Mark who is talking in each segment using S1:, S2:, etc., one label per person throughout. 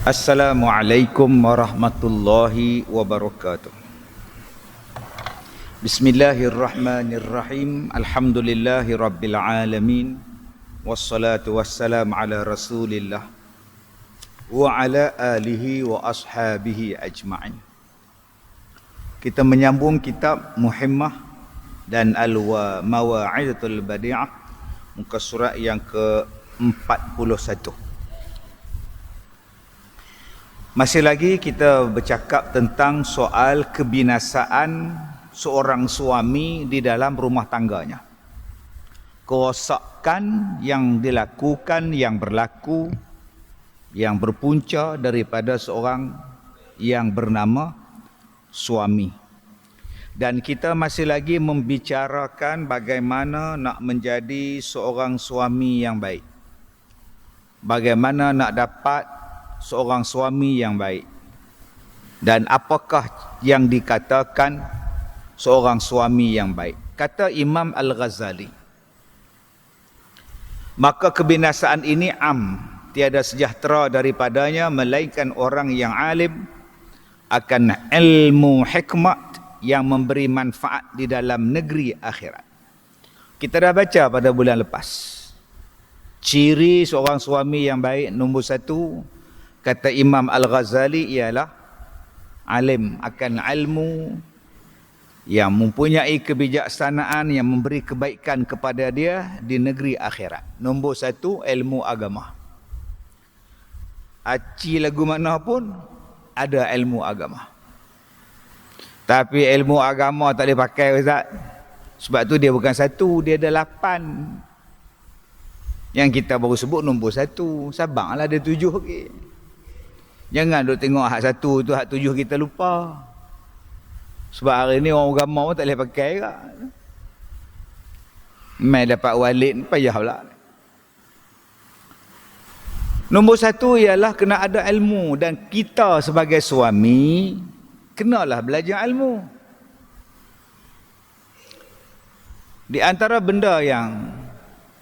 S1: Assalamualaikum warahmatullahi wabarakatuh. Bismillahirrahmanirrahim. Alhamdulillahi rabbil alamin. Wassalatu wassalam ala rasulillah wa ala alihi wa ashabihi ajma'in. Kita menyambung kitab Muhimmah dan Al-Mawa'idatul Badi'ah, muka surat yang ke-41. Masih lagi kita bercakap tentang soal kebinasaan seorang suami di dalam rumah tangganya. Kerosakan yang dilakukan, yang berlaku, yang berpunca daripada seorang yang bernama suami. Dan kita masih lagi membicarakan bagaimana nak menjadi seorang suami yang baik. Bagaimana nak dapat seorang suami yang baik. Dan apakah yang dikatakan seorang suami yang baik? Kata Imam Al-Ghazali, maka kebinasaan ini tiada sejahtera daripadanya melainkan orang yang alim akan ilmu hikmat yang memberi manfaat di dalam negeri akhirat. Kita dah baca pada bulan lepas. Ciri seorang suami yang baik nombor 1, kata Imam Al-Ghazali, ialah alim akan ilmu yang mempunyai kebijaksanaan yang memberi kebaikan kepada dia di negeri akhirat. Nombor 1, ilmu agama. Aci lagu mana pun ada ilmu agama. Tapi ilmu agama tak boleh pakai, Ustaz. Sebab tu dia bukan 1, dia ada 8. Yang kita baru sebut nombor 1. Sabanglah ada 7 lagi. Jangan duk tengok hak 1 tu, hak 7 kita lupa. Sebab hari ni orang agama pun tak boleh pakai ke. Mai dapat walid payah pula. Nombor 1 ialah kena ada ilmu. Dan kita sebagai suami kenalah belajar ilmu. Di antara benda yang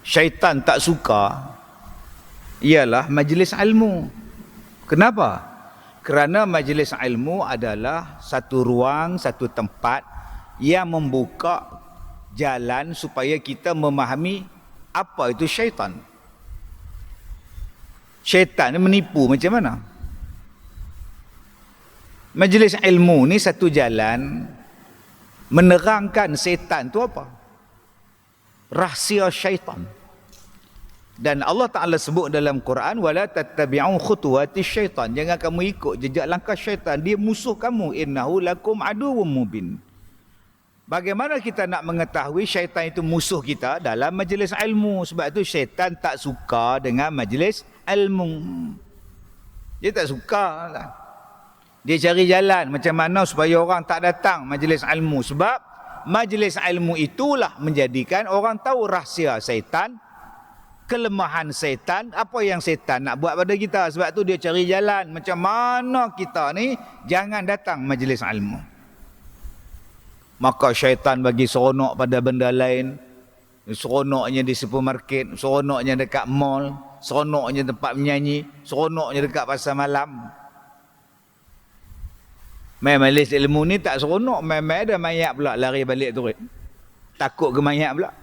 S1: syaitan tak suka ialah majlis ilmu. Kenapa? Kerana majlis ilmu adalah satu ruang, satu tempat yang membuka jalan supaya kita memahami apa itu syaitan. Syaitan ni menipu macam mana? Majlis ilmu ni satu jalan menerangkan syaitan tu apa? Rahsia syaitan. Dan Allah Ta'ala sebut dalam Quran, wala tattabi'u khutuwatis syaitan. Jangan kamu ikut jejak langkah syaitan. Dia musuh kamu. Innahu lakum aduwwum mubin. Bagaimana kita nak mengetahui syaitan itu musuh kita? Dalam majlis ilmu. Sebab itu syaitan tak suka dengan majlis ilmu. Dia tak suka lah. Dia cari jalan macam mana supaya orang tak datang majlis ilmu. Sebab majlis ilmu itulah menjadikan orang tahu rahsia syaitan, kelemahan syaitan, apa yang syaitan nak buat pada kita. Sebab tu dia cari jalan macam mana kita ni jangan datang majlis ilmu. Maka syaitan bagi seronok pada benda lain. Seronoknya di supermarket, seronoknya dekat mall, seronoknya tempat menyanyi, seronoknya dekat pasar malam. Main majlis ilmu ni tak seronok. Main-main ada mayat pula lari balik turut. Takut ke mayat pula.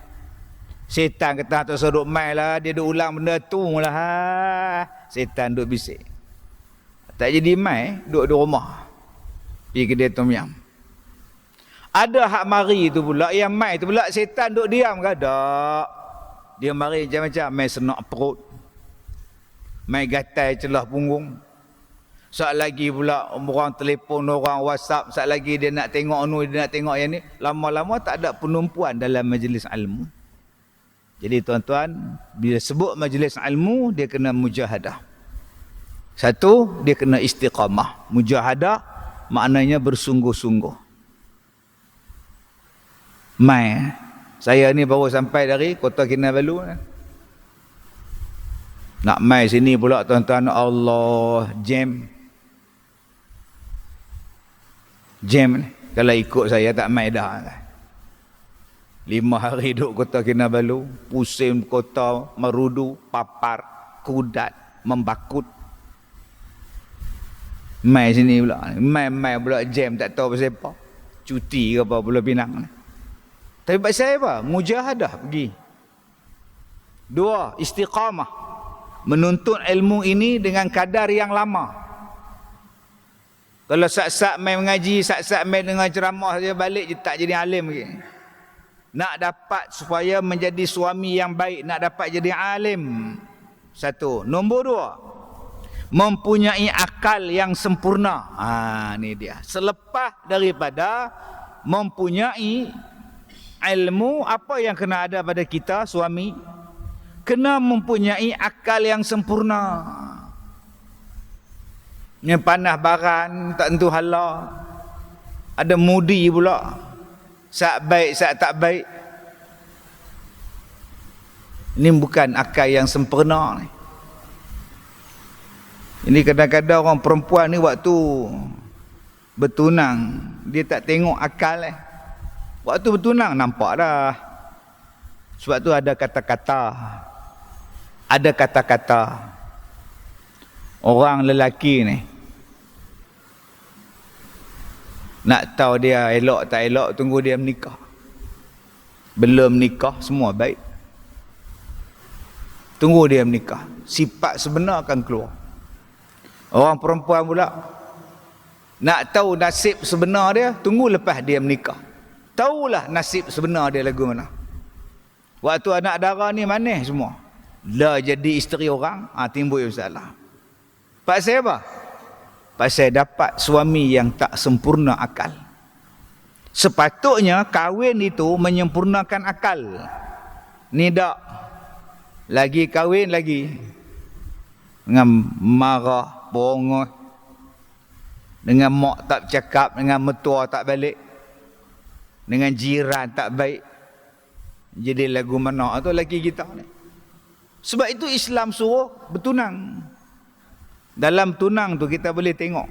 S1: Setan kata atas duduk mai lah, dia duk ulang benda tu lah. Setan duk bisik. Tak jadi mai, duduk di rumah. Pergi kedai tom yam. Ada hak mari tu pula, yang mai tu pula setan duk diam ke? Tak. Dia mari macam-macam, mai senak perut. Mai gatai celah punggung. Saat lagi pula orang telefon, orang WhatsApp, saat lagi dia nak tengok ni, dia nak tengok yang ni. Lama-lama tak ada penumpuan dalam majlis ilmu. Jadi tuan-tuan, bila sebut majlis ilmu, dia kena mujahadah. 1, dia kena istiqamah. Mujahadah maknanya bersungguh-sungguh. Saya ni baru sampai dari Kota Kinabalu. Nak mai sini pula tuan-tuan, Allah, jam ni. Kalau ikut saya tak mai dah. 5 hari duduk Kota Kinabalu, pusing kota, merudu, papar, kudat, membakut. Mai sini pula. Mai pula jam tak tahu pasal apa. Cuti ke apa Pulau Pinang ni. Tapi pasal apa? Mujahadah pergi. 2. Istiqamah. Menuntut ilmu ini dengan kadar yang lama. Kalau sat-sat mai mengaji, sat-sat mai dengar ceramah saja balik je tak jadi alim lagi. Nak dapat supaya menjadi suami yang baik, nak dapat jadi alim. 1. Nombor 2, mempunyai akal yang sempurna. Ni dia. Selepas daripada mempunyai ilmu, apa yang kena ada pada kita suami? Kena mempunyai akal yang sempurna. Yang panah baran tak tentu hala. Ada mudi pula. Sak baik, sak tak baik. Ini bukan akal yang sempurna ni. Ini kadang-kadang orang perempuan ni waktu bertunang, dia tak tengok akal Waktu bertunang nampak dah. Sebab tu ada kata-kata. Ada kata-kata. Orang lelaki ni nak tahu dia elok tak elok, tunggu dia menikah. Belum nikah semua baik. Tunggu dia menikah, sifat sebenar akan keluar. Orang perempuan pula nak tahu nasib sebenar dia, tunggu lepas dia menikah. Tahulah nasib sebenar dia lagu mana. Waktu anak dara ni manis semua. Dah jadi isteri orang, timbul masalah. Pasal apa? Pasal dapat suami yang tak sempurna akal. Sepatutnya kahwin itu menyempurnakan akal. Ni tak. Lagi kahwin lagi. Dengan marah, bongos. Dengan mak tak cakap, dengan mertua tak balik. Dengan jiran tak baik. Jadi lagu mana tu lagi kita ni. Sebab itu Islam suruh bertunang. Dalam tunang tu kita boleh tengok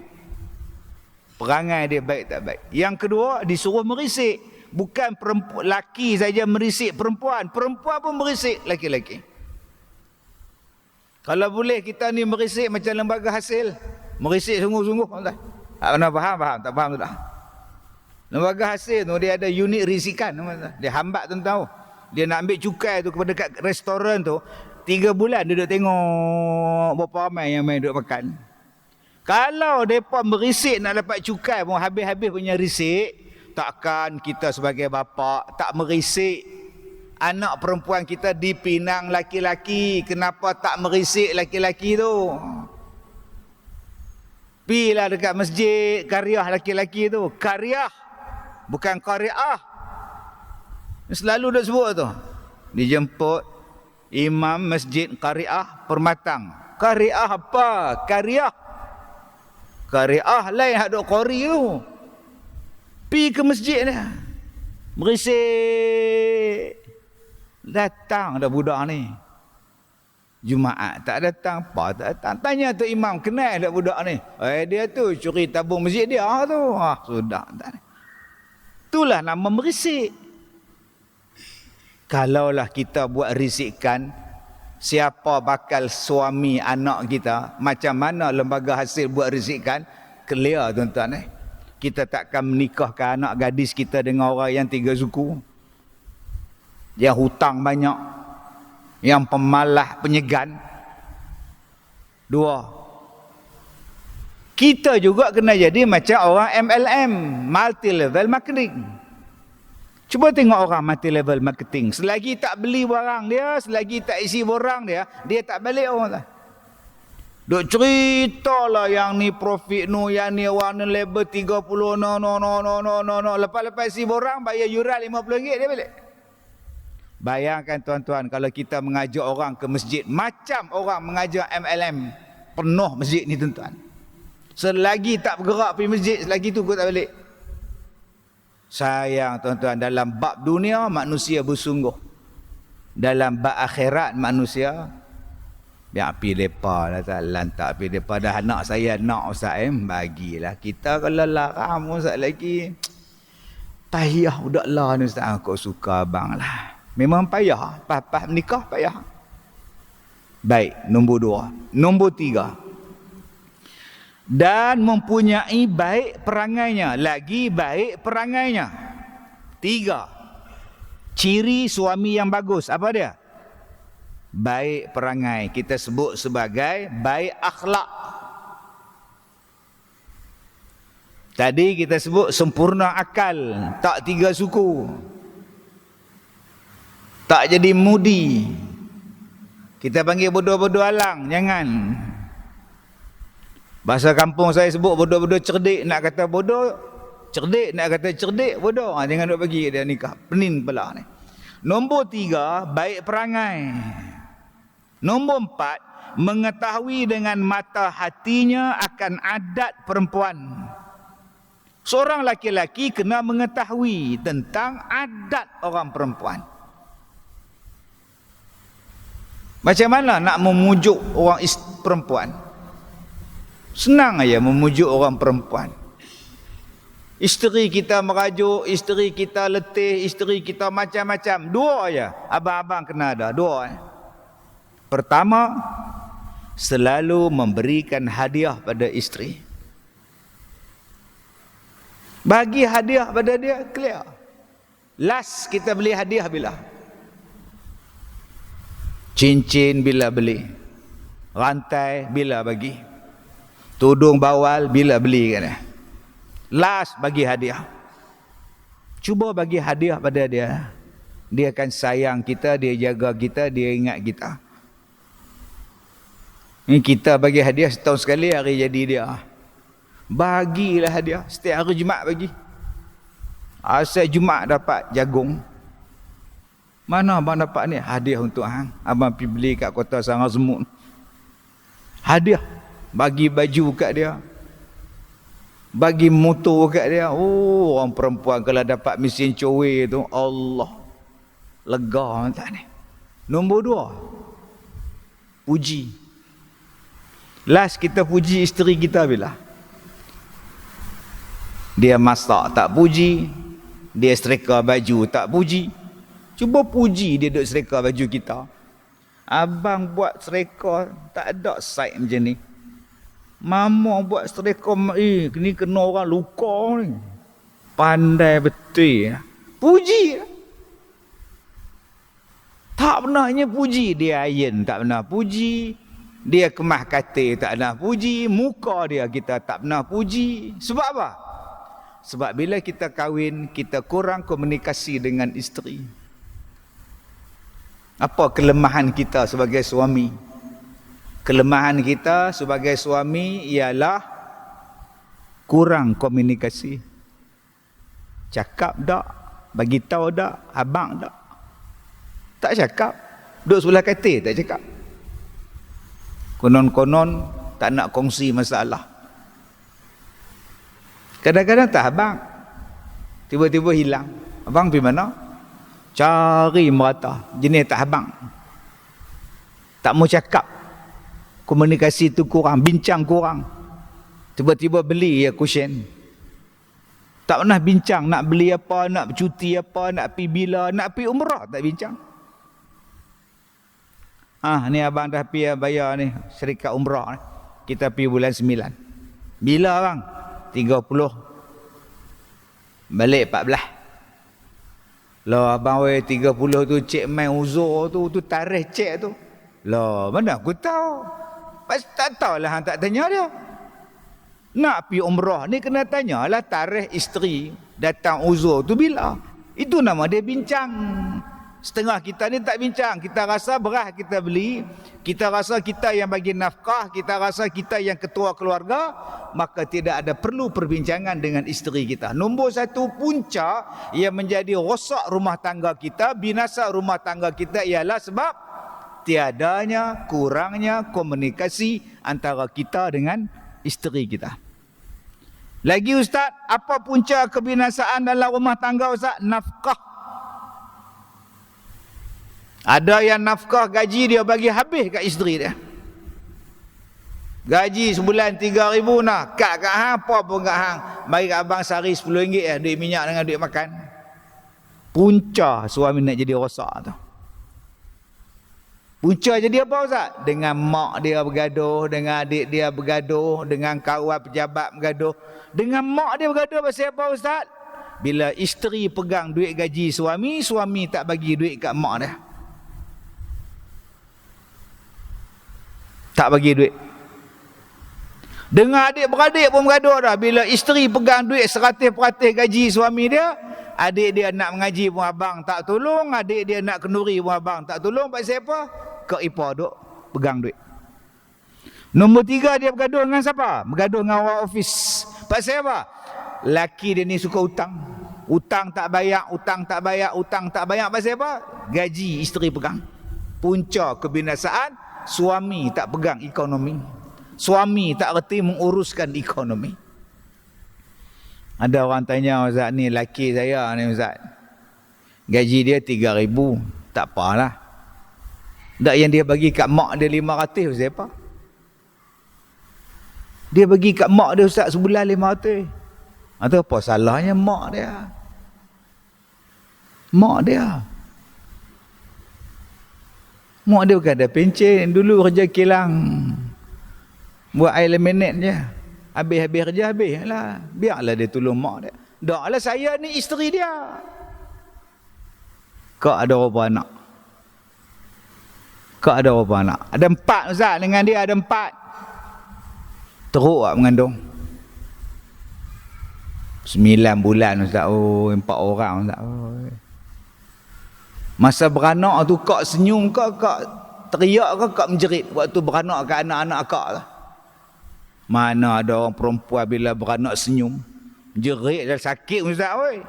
S1: perangai dia baik tak baik. Yang kedua, disuruh merisik. Bukan laki saja merisik perempuan, perempuan pun merisik laki-laki. Kalau boleh kita ni merisik macam lembaga hasil, merisik sungguh-sungguh. Tak pernah faham, tak faham tu tak. Lembaga hasil tu dia ada unit risikan, dia hambat tu tahu. Dia nak ambil cukai tu kepada kat restoran tu, 3 bulan duduk tengok berapa ramai yang main duduk makan. Kalau mereka merisik nak dapat cukai pun habis-habis punya risik, takkan kita sebagai bapa tak merisik anak perempuan kita dipinang laki-laki? Kenapa tak merisik laki-laki tu? Pilah dekat masjid kariah laki-laki tu. Kariah, bukan qariah. Selalu duk sebut tu. Dijemput imam masjid Qariah Permatang. Qariah apa? Kariah. Qariah lain hak duk qari tu. Pi ke masjid ni. Merisik. Datang dah budak ni. Jumaat tak datang, apa tak datang. Tanya tu imam, kenal tak budak ni? Dia tu curi tabung masjid dia tu. Sudah tak. Itulah nama merisik. Kalaulah kita buat risikan, siapa bakal suami anak kita, macam mana lembaga hasil buat risikan, clear tuan-tuan. Kita takkan menikahkan anak gadis kita dengan orang yang 3 suku, yang hutang banyak, yang pemalah penyegan. 2, kita juga kena jadi macam orang MLM, multi level marketing. Cuba tengok orang multi level marketing. Selagi tak beli barang dia, selagi tak isi barang dia, dia tak balik orang tu. Duk cerita lah yang ni profit no, yang ni warna label 30 no. Lepas-lepas isi barang bayar yuran RM50 dia balik. Bayangkan tuan-tuan kalau kita mengajak orang ke masjid macam orang mengajak MLM, penuh masjid ni tuan-tuan. Selagi tak bergerak pergi masjid, selagi tu kau tak balik. Sayang tuan-tuan, dalam bab dunia manusia bersungguh. Dalam bab akhirat manusia biar pi depa lah, tak lantak pi depa dah anak saya nak Ustaz bagilah. Kita kalau larang Ustaz lagi payah budaklah ni Ustaz, kau suka abang lah. Memang payah, pas menikah payah. Baik, nombor 2. Nombor 3. dan mempunyai baik perangainya. Lagi baik perangainya. 3 ciri suami yang bagus. Apa dia? Baik perangai. Kita sebut sebagai baik akhlak. Tadi kita sebut sempurna akal, tak 3 suku, tak jadi mudi. Kita panggil bodoh-bodoh alang, jangan. Bahasa kampung saya sebut bodoh-bodoh cerdik, nak kata bodoh, cerdik nak kata cerdik, bodoh. Jangan duk bagi dia nikah, pening kepala ni. Nombor 3, baik perangai. Nombor 4, mengetahui dengan mata hatinya akan adat perempuan. Seorang laki-laki kena mengetahui tentang adat orang perempuan. Macam mana nak memujuk orang perempuan? Senang aja memujuk orang perempuan. Isteri kita merajuk, isteri kita letih, isteri kita macam-macam. 2 aja. Abang-abang kena ada 2. Pertama, selalu memberikan hadiah pada isteri. Bagi hadiah pada dia, clear. Last kita beli hadiah bila? Cincin bila beli? Rantai bila bagi? Tudung bawal bila beli kan? Last bagi hadiah. Cuba bagi hadiah pada dia. Dia akan sayang kita, dia jaga kita, dia ingat kita. Ini kita bagi hadiah setahun sekali hari jadi dia. Bagilah hadiah. Setiap hari Jumaat bagi. Asal Jumaat dapat jagung. Mana abang dapat ni? Hadiah untuk hang. Abang pergi beli kat Kota Sarang Semut. Hadiah. Bagi baju kat dia. Bagi motor kat dia. Oh, orang perempuan kalau dapat mesin cowe tu, Allah. Lega tak ni. Nombor 2. Puji. Last kita puji isteri kita bila? Dia masak tak puji, dia setrika baju tak puji. Cuba puji dia duk setrika baju kita. Abang buat setrika tak ada side macam ni. Mama buat setrika ni kena orang luka ni. Pandai betul. Puji. Tak pernahnya puji. Dia iron tak pernah puji. Dia kemah katil tak pernah puji. Muka dia kita tak pernah puji. Sebab apa? Sebab bila kita kahwin, kita kurang komunikasi dengan isteri. Apa kelemahan kita sebagai suami? Kelemahan kita sebagai suami ialah kurang komunikasi. Cakap tak? Bagi tahu tak? Abang tak? Tak cakap. Duduk sebelah katil tak cakap. Konon-konon tak nak kongsi masalah. Kadang-kadang tak abang. Tiba-tiba hilang. Abang pergi mana? Cari merata. Jenis tak abang. Tak mau cakap. Komunikasi tu kurang. Bincang kurang. Tiba-tiba beli ya cushion. Tak pernah bincang. Nak beli apa, nak cuti apa, nak pergi bila, nak pergi umrah. Tak bincang. Ni abang dah pergi bayar ni. Syarikat umrah ni. Kita pergi bulan 9. Bila abang? 30 balik 14. Lah abang weh 30 tu cek main uzur tu tarikh cek tu. Lah mana aku tahu. Pas tak tahulah hang tak tanya dia. Nak pergi umrah ni kena tanyalah tarikh isteri datang uzur tu bila. Itu nama dia bincang. Setengah kita ni tak bincang. Kita rasa beras kita beli. Kita rasa kita yang bagi nafkah. Kita rasa kita yang ketua keluarga. Maka tidak ada perlu perbincangan dengan isteri kita. Nombor 1 punca yang menjadi rosak rumah tangga kita, binasa rumah tangga kita ialah sebab tiadanya, kurangnya komunikasi antara kita dengan isteri kita. Lagi Ustaz, apa punca kebinasaan dalam rumah tangga Ustaz? Nafkah. Ada yang nafkah gaji dia bagi habis kat isteri dia. Gaji sebulan 3,000 nak. Kat hang apa pun kat hang. Mari kat abang sehari RM10 duit minyak dengan duit makan. Punca suami nak jadi rosak tu. Punca jadi apa Ustaz? Dengan mak dia bergaduh, dengan adik dia bergaduh, dengan kawan pejabat bergaduh. Dengan mak dia bergaduh pasal apa Ustaz? Bila isteri pegang duit gaji suami, suami tak bagi duit kat mak dia. Tak bagi duit. Dengan adik-beradik pun bergaduh dah. Bila isteri pegang duit 100% gaji suami dia, adik dia nak mengaji pun abang tak tolong, adik dia nak kenduri pun abang tak tolong. Pasal apa? Kak ipar duk pegang duit. Nombor 3 dia bergaduh dengan siapa? Bergaduh dengan orang office. Pasal apa? Laki dia ni suka hutang. Hutang tak bayar, hutang tak bayar, hutang tak bayar. Pasal apa? Gaji isteri pegang. Punca kebinasaan, suami tak pegang ekonomi. Suami tak reti menguruskan ekonomi. Ada orang tanya, Ustaz ni laki saya ni Ustaz, gaji dia 3,000. Tak apalah. Tak yang dia bagi kat mak dia 500, Ustaz apa? Dia bagi kat mak dia Ustaz sebulan 500. Atau apa salahnya mak dia? Mak dia. Mak dia bukan ada pencen. Dulu kerja kilang. Buat air laminate je. Habis-habis kerja habis lah. Biarlah dia tolong mak dia. Tak lah, saya ni isteri dia. Kak ada berapa anak? Kak ada berapa anak? Ada 4 Ustaz. Dengan dia ada 4. Teruk tak mengandung? 9 bulan Ustaz. Oh, 4 orang Ustaz. Oh. Masa beranak tu kak senyum ke, kak teriak ke, kak menjerit waktu beranak ke anak-anak kak lah. Mana ada orang perempuan bila beranak senyum, jerit dan sakit Ustaz oi.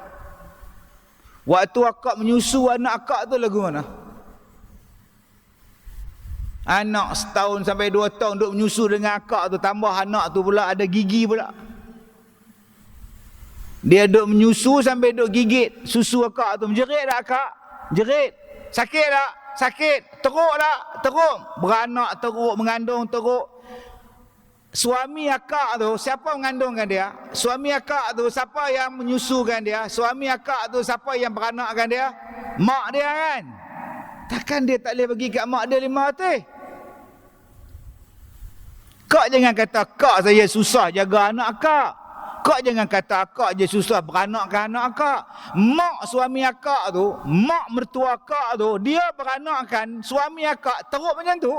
S1: Waktu akak menyusu anak akak tu lagu mana? Anak setahun sampai 2 tahun duk menyusu dengan akak tu, tambah anak tu pula ada gigi pula. Dia duk menyusu sampai duk gigit susu akak tu, menjerit tak akak? Jerit. Sakit tak? Sakit. Teruk tak? Teruk. Beranak teruk, mengandung teruk. Suami akak tu, siapa mengandungkan dia? Suami akak tu, siapa yang menyusukan dia? Suami akak tu, siapa yang beranakkan dia? Mak dia kan? Takkan dia tak boleh bagi kat mak dia 500? Kak jangan kata, kak saya susah jaga anak akak. Kak jangan kata akak je susah beranakkan anak akak. Mak suami akak tu, mak mertua akak tu, dia beranakkan suami akak teruk macam tu.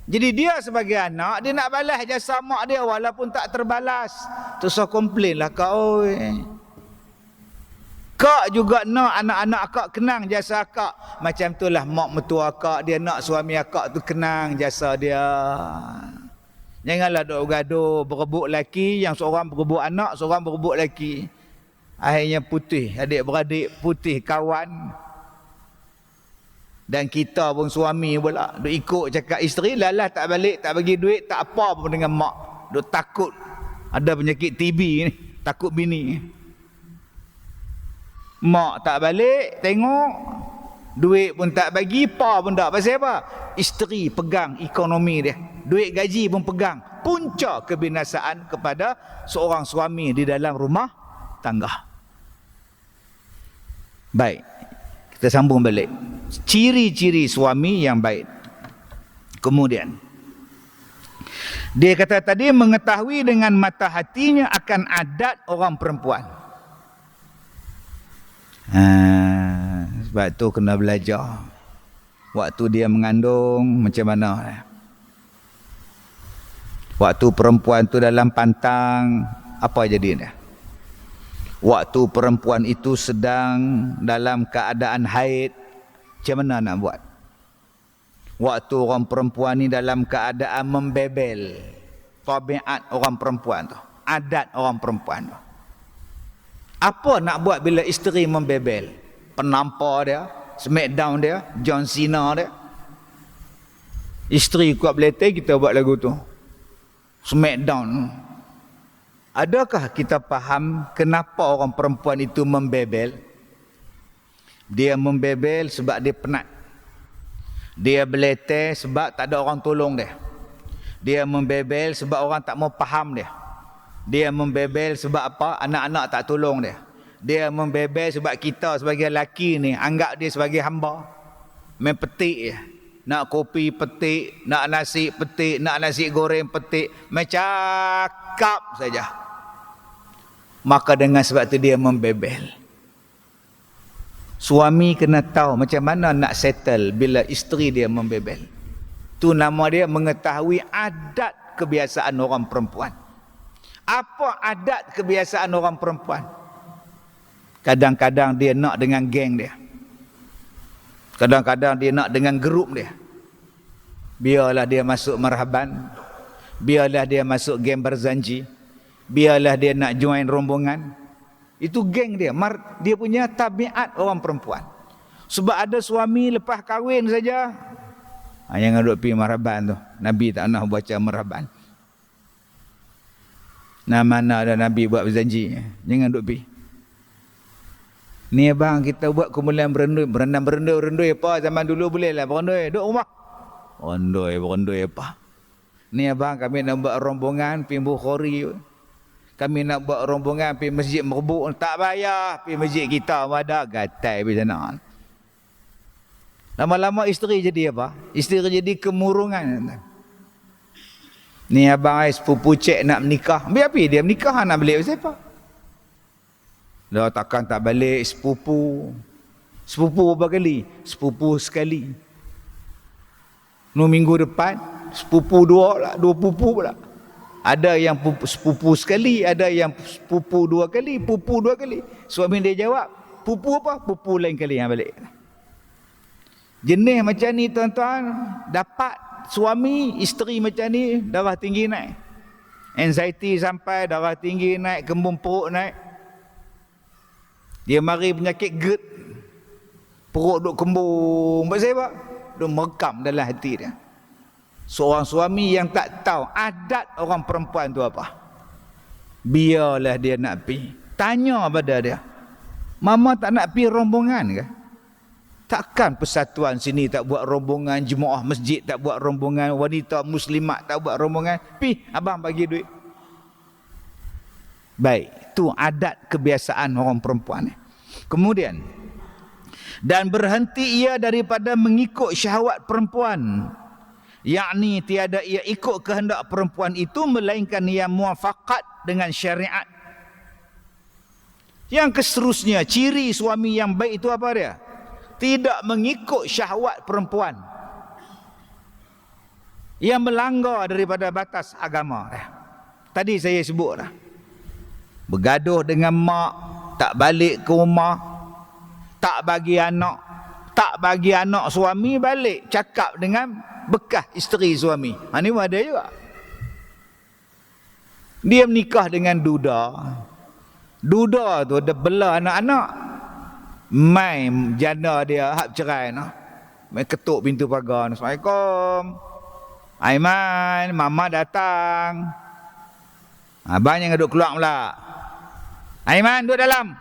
S1: Jadi dia sebagai anak, dia nak balas jasa mak dia walaupun tak terbalas. Terus komplain lah kak, oi. Kak juga nak anak-anak akak kenang jasa akak. Macam itulah mak mertua akak, dia nak suami akak tu kenang jasa dia. Janganlah duk gaduh berebut laki, yang seorang berebut anak, seorang berebut laki. Akhirnya putih, adik-beradik putih kawan. Dan kita pun suami pula duk ikut cakap isteri, lalah tak balik, tak bagi duit, tak apa pun dengan mak. Duk takut ada penyakit TB ni, takut bini. Mak tak balik, tengok duit pun tak bagi, pa pun tak. Pasal apa? Isteri pegang ekonomi dia. Duit gaji pun pegang. Punca kebinasaan kepada seorang suami di dalam rumah tangga. Baik, kita sambung balik. Ciri-ciri suami yang baik. Kemudian dia kata tadi, mengetahui dengan mata hatinya akan adat orang perempuan. Sebab tu kena belajar. Waktu dia mengandung macam mana. Waktu perempuan tu dalam pantang, apa jadi dia? Waktu perempuan itu sedang dalam keadaan haid, macam mana nak buat? Waktu orang perempuan ni dalam keadaan membebel, tabiat orang perempuan tu, adat orang perempuan tu. Apa nak buat bila isteri membebel? Penampar dia, smackdown dia, John Cena dia. Isteri kuat beletih, kita buat lagu tu, smackdown. Adakah kita faham kenapa orang perempuan itu membebel? Dia membebel sebab dia penat. Dia beletih sebab tak ada orang tolong dia. Dia membebel sebab orang tak mau faham dia. Dia membebel sebab apa? Anak-anak tak tolong dia. Dia membebel sebab kita sebagai lelaki ni anggap dia sebagai hamba. Main petik je. nak kopi petik, nak nasi petik, nak nasi goreng petik, mencakap saja. Maka dengan sebab itu dia membebel. Suami kena tahu macam mana nak settle bila isteri dia membebel. Tu nama dia mengetahui adat kebiasaan orang perempuan. Apa adat kebiasaan orang perempuan? Kadang-kadang dia nak dengan geng dia. Kadang-kadang dia nak dengan grup dia. Biarlah dia masuk marhaban. Biarlah dia masuk geng Barzanji. Biarlah dia nak join rombongan. Itu geng dia. Dia punya tabiat orang perempuan. Sebab ada suami lepas kahwin saja, jangan duduk pergi marhaban tu. Nabi tak nak baca marhaban. Nah, mana ada Nabi buat berjanji. Jangan duduk pergi. Ni abang kita buat kumpulan berendui apa zaman dulu boleh lah berendui duduk rumah. Berendui apa. Ni abang kami nak buat rombongan pergi Bukhari. Kami nak buat rombongan pergi masjid Merbuk, tak bayar pergi masjid kita ada gatai pergi sana. Lama-lama isteri jadi apa? Isteri jadi kemurungan. Ni abang sepupu cik nak menikah. Biar pergi dia menikah nak balik siapa? Dah takkan tak balik sepupu. Sepupu berapa kali? Sepupu sekali. Minggu depan sepupu dua pupu pula. Ada yang sepupu sekali, ada yang sepupu dua kali, pupu dua kali. Suami dia jawab, pupu apa? Pupu lain kali yang balik. Jenis macam ni tuan-tuan, dapat suami, isteri macam ni, darah tinggi naik. Anxiety sampai, darah tinggi naik, kembung perut naik. Dia mari penyakit GERD. Perut duk kembung. Buat saya apa? Duk merekam dalam hati dia. Seorang suami yang tak tahu adat orang perempuan tu apa. Biarlah dia nak pergi. Tanya pada dia. Mama tak nak pergi rombongan ke? Takkan persatuan sini tak buat rombongan, jemaah masjid tak buat rombongan, wanita muslimat tak buat rombongan. Pergi, abang bagi duit. Baik, tu adat kebiasaan orang perempuan. Kemudian, dan berhenti ia daripada mengikut syahwat perempuan, yakni tiada ia ikut kehendak perempuan itu melainkan ia muafakat dengan syariat. Yang keseterusnya, ciri suami yang baik itu apa dia? Tidak mengikut syahwat perempuan yang melanggar daripada batas agama. Tadi saya sebut dah. Bergaduh dengan mak, tak balik ke rumah, tak bagi anak suami balik, cakap dengan bekas isteri suami. Ini pun ada juga. Dia menikah dengan duda. Duda tu dia bela anak-anak. Mai janda dia hak cerai noh. Mai ketuk pintu pagar. Assalamualaikum. Aiman, mama datang. Abang yang duduk keluar pula. Aiman duduk dalam.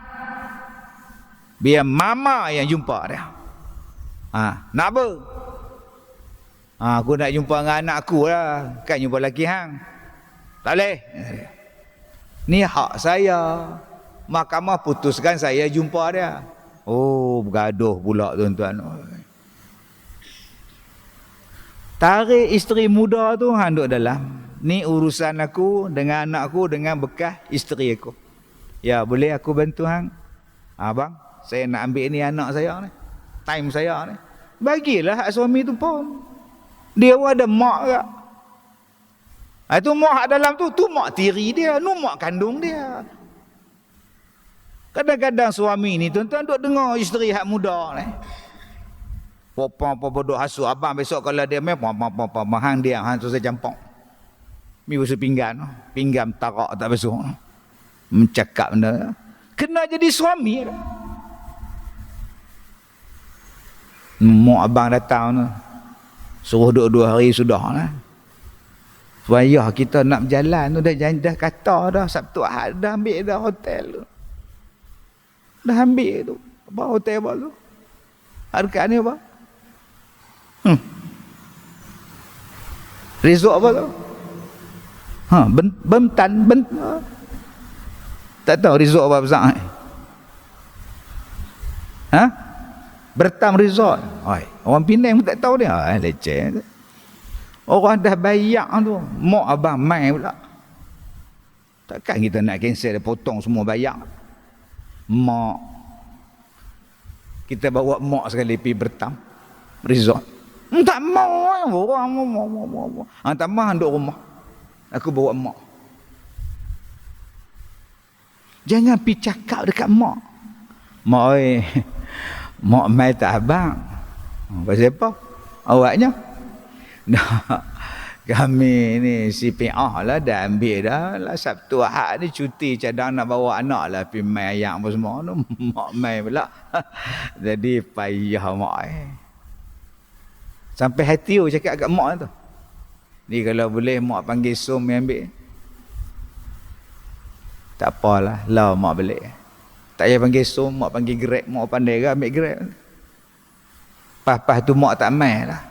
S1: Biar mama yang jumpa dia. Nak apa? Aku nak jumpa dengan anak aku lah. Kan jumpa lelaki hang. Tak boleh. Ni hak saya. Mahkamah putuskan saya jumpa dia. Oh, bergaduh pula tuan-tuan. Tarik isteri muda tu hang duduk dalam. Ni urusan aku dengan anak aku dengan bekas isteri aku. Ya, boleh aku bantu hang? Abang, saya nak ambil ni anak saya ni. Time saya ni. Bagilah hak suami tu pun. Dia pun ada mak ke. Itu mak hak dalam tu mak tiri dia, nu mak kandung dia. Kadang-kadang suami ni tuan-tuan duk dengar isteri hak muda ni. Apa-apa duk hasut abang besok kalau dia main apa-apa hang dia hang tu saya campur. Mi basuh pinggan, pinggan tarak tak basuh. Mencakap benda. Kena jadi suami. Mak abang datang tu. Suruh duduk 2 hari sudah lah. Supaya kita nak berjalan tu dah kata dah Sabtu Ahad dah ambil dah hotel tu. Dah ambil tu. Apa hotel apa tu? Harga ni apa? Resort apa tu? Bentan. Tak tahu resort apa besar. Bertam resort. Orang Penang pun tak tahu dia. Leceh. Orang dah bayar tu. Mak abang mai pula. Takkan kita nak cancel dia potong semua bayar. Mak. Kita bawa mak sekali pergi Bertam resort. Tak mau orang mau. Tak mau duduk rumah. Aku bawa mak. Jangan pergi cakap dekat mak. Mak oi. Mak mai tak abang. Pasal apa? Awaknya? Nah, kami ni CPA lah dah ambil dah lah Sabtu Ahad ni cuti cadang nak bawa anak lah pergi mai ayam apa semua tu. Mak mai pula. Jadi payah mak Sampai hati cakap kat mak tu. Ni kalau boleh mak panggil som yang ambil. Tak apalah, lah mak balik. Tak payah panggil som, mak panggil Grab, mak pandai ke ambil Grab. Pas tu mak tak mai lah.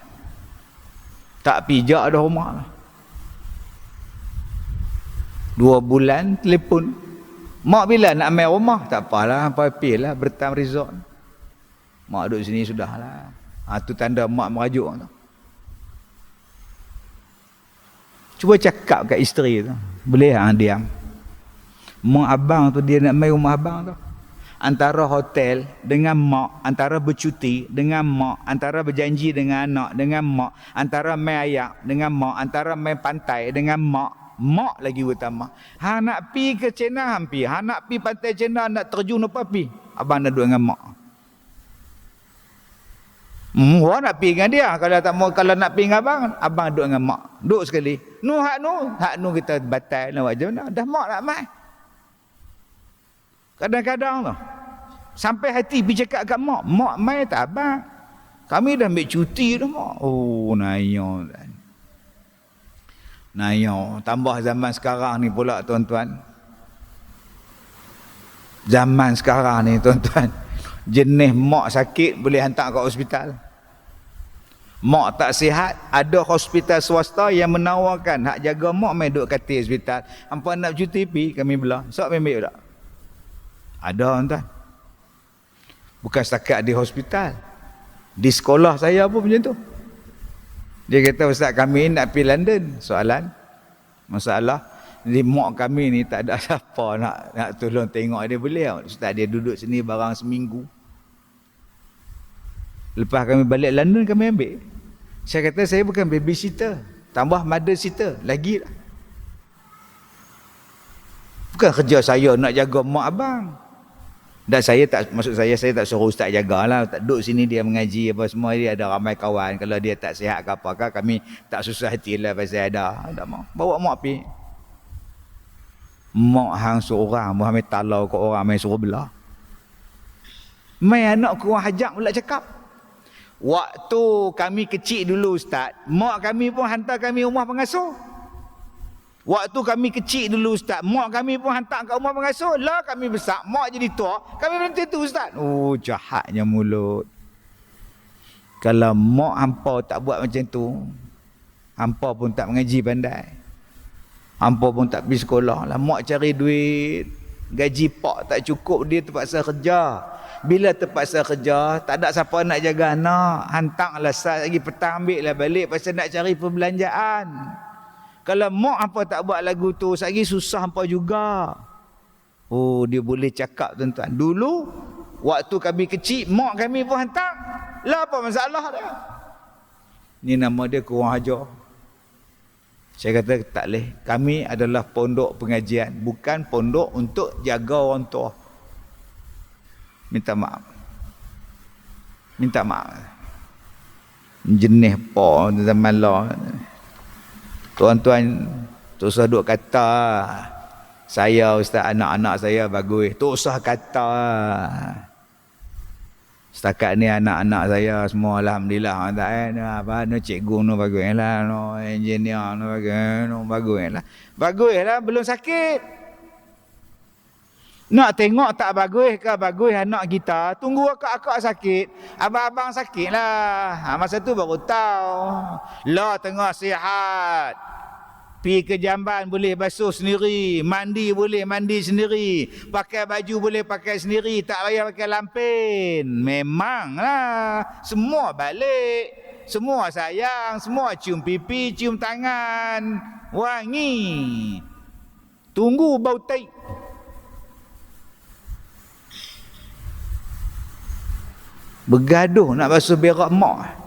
S1: Tak pijak dah rumah lah. 2 bulan telefon. Mak bila nak mai rumah? Tak apalah, pergi lah Bertam resort. Mak duduk sini sudahlah. Tu tanda mak merajuk tu. Cuba cakap kat isteri tu. Boleh diam. Mak abang tu dia nak mai rumah abang tu. Antara hotel dengan mak, antara bercuti dengan mak, antara berjanji dengan anak dengan mak, antara mai ayak dengan mak, antara mai pantai dengan mak lagi utama. Nak pi ke China hampi, nak pi pantai China nak terjun apa pi. Abang nak duduk dengan mak. Orang nak pi dengan dia, kalau tak mau, kalau nak pi dengan abang duduk dengan mak. Duduk sekali. Hak nu kita batal nak buat mana? Dah mak nak mai. Kadang-kadang tu sampai hati pergi cakap kat mak mai tak abang, kami dah ambil cuti dah mak. Nayo tambah zaman sekarang ni pula tuan-tuan, jenis mak sakit boleh hantar ke hospital. Mak tak sihat, ada hospital swasta yang menawarkan hak jaga mak mai duduk katil hospital. Hampa nak cuti pi kami belah sok ambil tak. Ada tuan. Bukan setakat di hospital. Di sekolah saya pun macam tu. Dia kata ustaz kami nak pergi London. Masalah di mak kami ni tak ada siapa nak tolong tengok dia boleh. Ustaz dia duduk sini barang seminggu. Lepas kami balik London kami ambil. Saya kata saya bukan babysitter, tambah mother sitter lagi lah. Bukan kerja saya nak jaga mak abang. Dan saya tak suruh ustaz jagalah, tak duduk sini dia mengaji apa semua, dia ada ramai kawan, kalau dia tak sihat ke apakah kami tak susah hatilah pasal ada mau bawa mak pi. Mak hang seorang Muhammad talau ke orang main suruh belah. Mai anak kurang hajak pula cakap. Waktu kami kecil dulu ustaz, mak kami pun hantar kami rumah pengasuh. Waktu kami kecil dulu ustaz, mak kami pun hantar kat rumah pengasuh. Lah kami besar, mak jadi tua, kami berhenti tu ustaz. Jahatnya mulut. Kalau mak hampa tak buat macam tu, hampa pun tak mengaji pandai, hampa pun tak pergi sekolah lah. Mak cari duit, gaji pak tak cukup, dia terpaksa kerja. Bila terpaksa kerja, tak ada siapa nak jaga anak, hantarlah sat lagi petang, ambil lah balik pasal nak cari perbelanjaan. Kalau mak hampa tak buat lagu tu, lagi susah hampa juga. Dia boleh cakap tuan-tuan. Dulu waktu kami kecil, mak kami pun hantar. Lah apa masalah dia? Ni nama dia kurang ajar. Saya kata tak boleh. Kami adalah pondok pengajian, bukan pondok untuk jaga orang tua. Minta maaf. Jenis apa zaman lah. Tuan-tuan tak usah duk kata saya ustaz anak-anak saya bagus. Tak usah kata. Setakat ni anak-anak saya semua alhamdulillah cikgu no baguslah, no engineer no baguslah. Baguslah belum sakit. Nak tengok tak bagus ke bagus anak kita, tunggu akak-akak sakit, abang-abang sakit lah. Masa tu baru tahu. Lah tengah sihat, Pi ke jamban boleh basuh sendiri, mandi boleh mandi sendiri, pakai baju boleh pakai sendiri, tak payah pakai lampin. Memanglah, semua balik, semua sayang, semua cium pipi, cium tangan, wangi. Tunggu bau tai. Bergaduh nak basuh berak mak.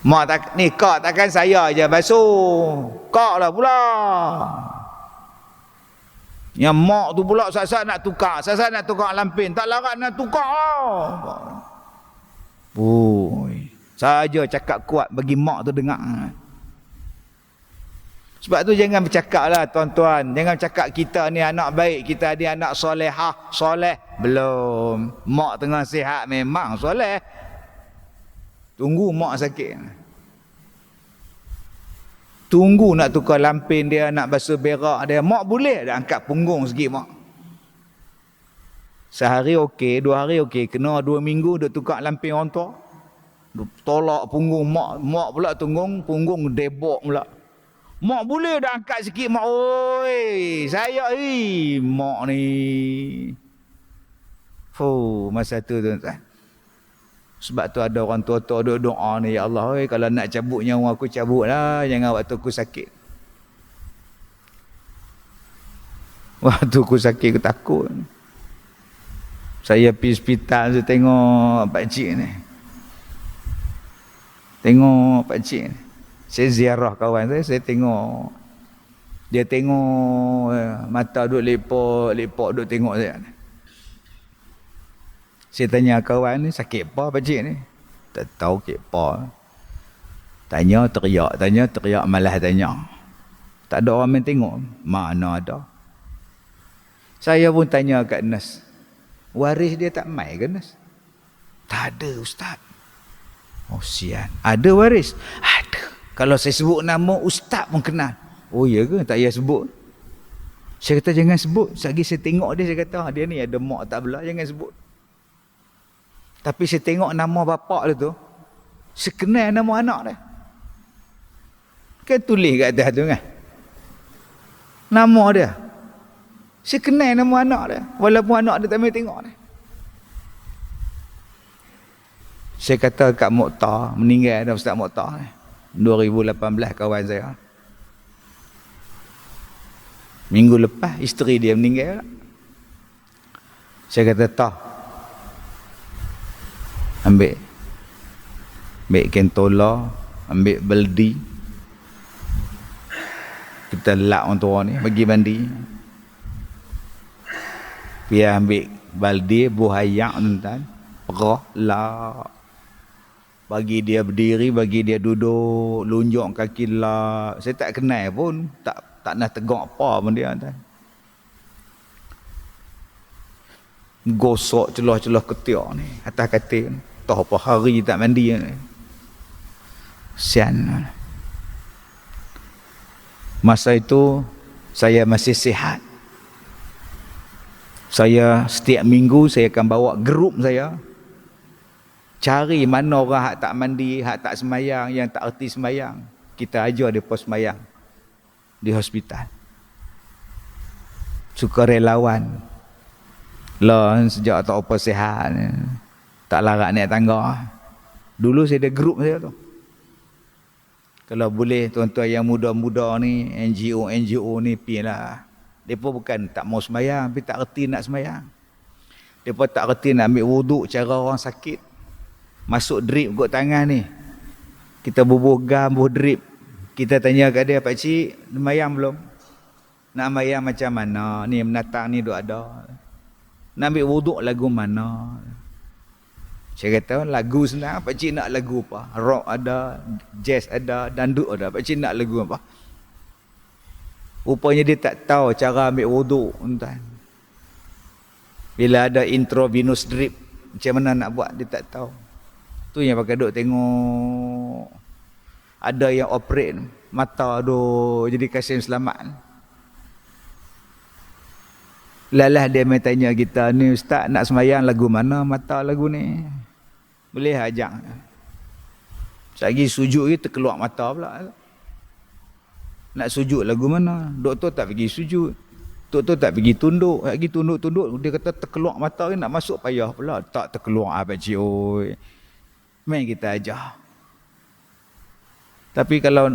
S1: Mak tak ni kak takkan saya aja basuh. Kak lah pula. Yang mak tu pula sat-sat nak tukar lampin. Tak larat nak tukar. Oi, saja cakap kuat bagi mak tu dengar. Sebab tu jangan bercakaplah tuan-tuan. Jangan cakap kita ni anak baik, kita ni anak solehah, soleh. Belum. Mak tengah sihat memang soleh. Tunggu mak sakit. Tunggu nak tukar lampin dia, nak basuh berak dia. Mak boleh dah angkat punggung sikit mak. Sehari okey, 2 hari okey. Kena 2 minggu dia tukar lampin orang tua. Tolak punggung mak. Mak pula punggung debok pula. Mak boleh dah angkat sikit mak. Oi, saya mak ni. Masa tu tuan-tuan. Sebab tu ada orang tua-tua duk doa ni, ya Allah, kalau nak cabut nyawa aku cabutlah, jangan waktu aku sakit. Waktu aku sakit aku takut. Saya pergi hospital, saya tengok pak cik ni. Tengok pak cik ni. Saya ziarah kawan saya tengok. Dia tengok mata duk lepok duk tengok saya ni. Saya tanya kawan ni, sakit apa pakcik ni? Tak tahu sakit apa. Tanya teriak, malah tanya. Tak ada orang main tengok. Mana ada? Saya pun tanya kat nurse. Waris dia tak mai ke nurse? Tak ada ustaz. Oh sian. Ada waris? Ada. Kalau saya sebut nama ustaz pun kenal. Oh ya ke? Tak payah sebut. Saya kata jangan sebut. Selagi saya tengok dia, saya kata dia ni ada mak tak belah, jangan sebut. Tapi saya tengok nama bapak dia tu, saya kenal nama anak dia. Kan tulis kat atas tu kan. Nama dia. Saya kenal nama anak dia. Walaupun anak dia tak mahu tengok dia. Saya kata kat Mokhtar, meninggal dah Ustaz Mokhtar ni. 2018 kawan saya. Minggu lepas isteri dia meninggal. Saya kata tak. Ambil kentola, ambil baldi, kita lak orang tua ni, bagi mandi. Dia ambil baldi, buah ayak tuan-tuan, perah, lak. Bagi dia berdiri, bagi dia duduk, lunjuk kaki lak. Saya tak kenal pun, tak nak tegak apa pun dia tuan. Gosok celah-celah ketiak ni, atas katil ni. Tahu apa hari tak mandi ni. Sian. Masa itu saya masih sihat. Saya setiap minggu saya akan bawa grup saya. Cari mana orang hak tak mandi, hak tak semayang, yang tak erti semayang. Kita ajar dia pos semayang di hospital. Sukarelawan. Lah sejak tak apa sihat. Tak larat naik tangga. Dulu saya ada grup saya tu. Kalau boleh tuan-tuan yang muda-muda ni, NGO ni pilah. Depa bukan tak mau sembahyang, tapi tak reti nak sembahyang. Depa tak reti nak ambil wuduk cara orang sakit. Masuk drip kot tangan ni. Kita bubuh gam, bubuh drip. Kita tanya kat dia, pak cik, sembahyang belum? Nak sembahyang macam mana? Ni menatang ni duk ada. Nak ambil wuduk lagu mana? Saya kata lagu senang, pak cik nak lagu apa? Rock ada, jazz ada, dandut ada. Pak cik nak lagu apa? Rupanya dia tak tahu cara ambil wuduk, tuan. Bila ada intravenous drip, macam mana nak buat, dia tak tahu. Tu yang pakai duk tengok. Ada yang operate mata duk jadi kasim selamat. Lalah dia main tanya kita, ni ustaz nak semayang lagu mana, mata lagu ni? Boleh ajak. Selagi sujud kita keluar mata pula. Nak sujud lagu mana? Doktor tak pergi sujud. Doktor tak pergi tunduk. Lagi tunduk-tunduk. Dia kata terkeluar mata ni, nak masuk payah pula. Tak terkeluar pakcik oi. Main kita ajar. Tapi kalau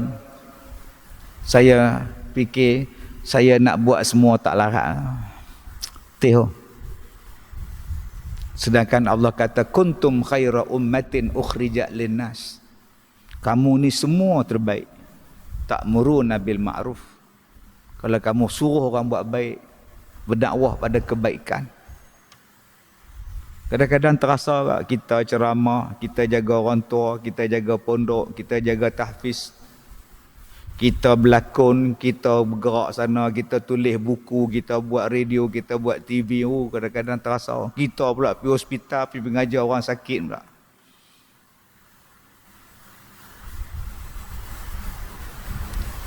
S1: saya fikir saya nak buat semua tak larat. Teh. Sedangkan Allah kata kuntum khaira ummatin ukhrijat linnas. Kamu ni semua terbaik. Ta'muruna bil ma'ruf. Kalau kamu suruh orang buat baik, berdakwah pada kebaikan. Kadang-kadang terasa tak kita ceramah, kita jaga orang tua, kita jaga pondok, kita jaga tahfiz. Kita berlakon, kita bergerak sana, kita tulis buku, kita buat radio, kita buat TV. Kadang-kadang terasa kita pula pergi hospital, pergi mengajar orang sakit pula.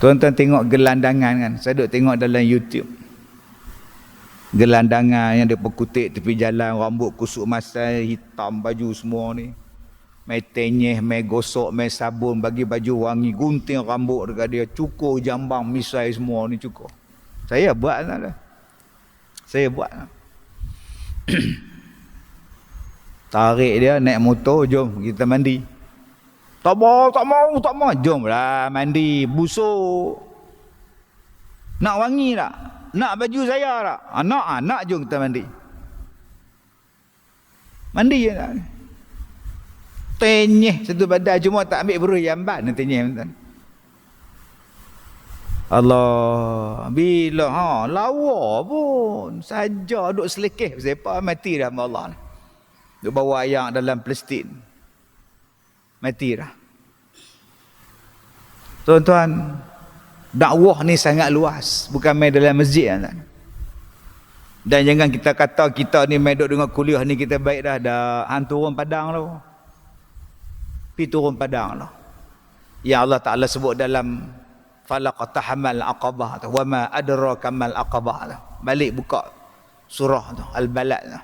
S1: Tuan-tuan tengok gelandangan kan. Saya duk tengok dalam YouTube. Gelandangan yang dia perkutik tepi jalan, rambut kusuk masai, hitam baju semua ni. Mai tenyeh, mai gosok, mai sabun, bagi baju wangi, gunting rambut dekat dia, cukur jambang, misai semua ni cukur. Saya buat lah. Saya buat lah. Tarik dia naik motor, jom kita mandi. Tak mau. Jomlah mandi, busuk. Nak wangi tak? Nak baju saya tak? Nak jom kita mandi. Mandi je tak? Tenyeh satu badan, cuma tak ambil beruh jamban nak tenyeh. Allah, bila lawa pun saja duk selekeh siapa mati dah sama Allah ni. Duk bawa ayam dalam plastik. Mati dah. Tuan-tuan, dakwah ni sangat luas, bukan main dalam masjid kan. Dan jangan kita kata kita ni main duk dengan kuliah ni kita baik dah hang turun padang tu. Pi turun padang lah. Ya Allah Taala sebut dalam falaqatahamal aqabah tu, wa ma adraka mal aqabah tu. Balik buka surah tu Al-Balad tu.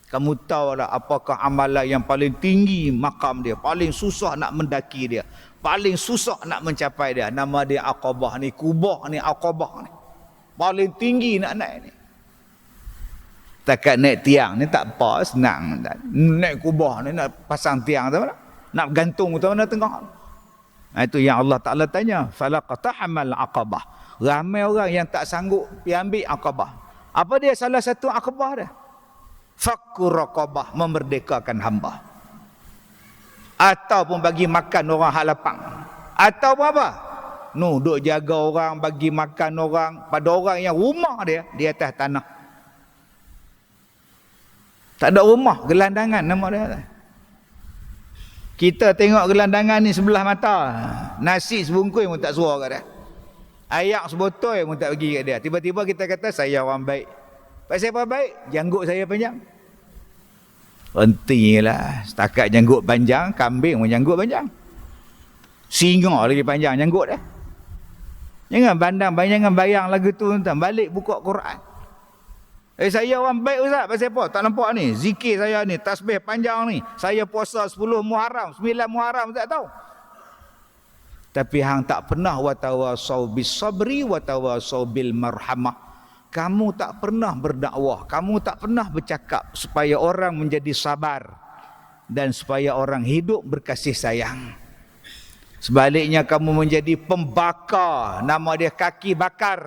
S1: Kamu tahu tak apakah amalan yang paling tinggi makam dia, paling susah nak mendaki dia, paling susah nak mencapai dia? Nama dia Aqabah ni, kubah ni Aqabah ni. Paling tinggi nak naik ni. Takat naik tiang ni tak apa, senang. Naik kubah ni nak pasang tiang tu mana? Nak gantung tu mana tengah. Itu yang Allah Taala tanya, falaqatahamal aqabah. Ramai orang yang tak sanggup pergi ambil Aqabah. Apa dia salah satu Aqabah dia? Fakkur raqabah, memerdekakan hamba. Ataupun bagi makan orang hak lapang. Ataupun apa? Duk jaga orang, bagi makan orang pada orang yang rumah dia di atas tanah. Tak ada rumah, gelandangan nama dia. Kita tengok gelandangan ni sebelah mata. Nasi sebungkus pun tak suruh kat dia. Ayak sebotol pun tak bagi kat dia. Tiba-tiba kita kata saya orang baik. Pasal apa baik? Janggut saya panjang. Hentilah. Setakat janggut panjang, kambing pun janggut panjang. Singa lagi panjang janggut dah. Jangan bayang lagu tu tuan. Balik buka Quran. Saya orang baik Ustaz. Pasal apa? Tak nampak ni. Zikir saya ni, tasbih panjang ni. Saya puasa 10 Muharram, 9 Muharram, tak tahu. Tapi hang tak pernah watawasau bis sabri watawasau bil marhamah. Kamu tak pernah berdakwah, kamu tak pernah bercakap supaya orang menjadi sabar dan supaya orang hidup berkasih sayang. Sebaliknya kamu menjadi pembakar, nama dia kaki bakar.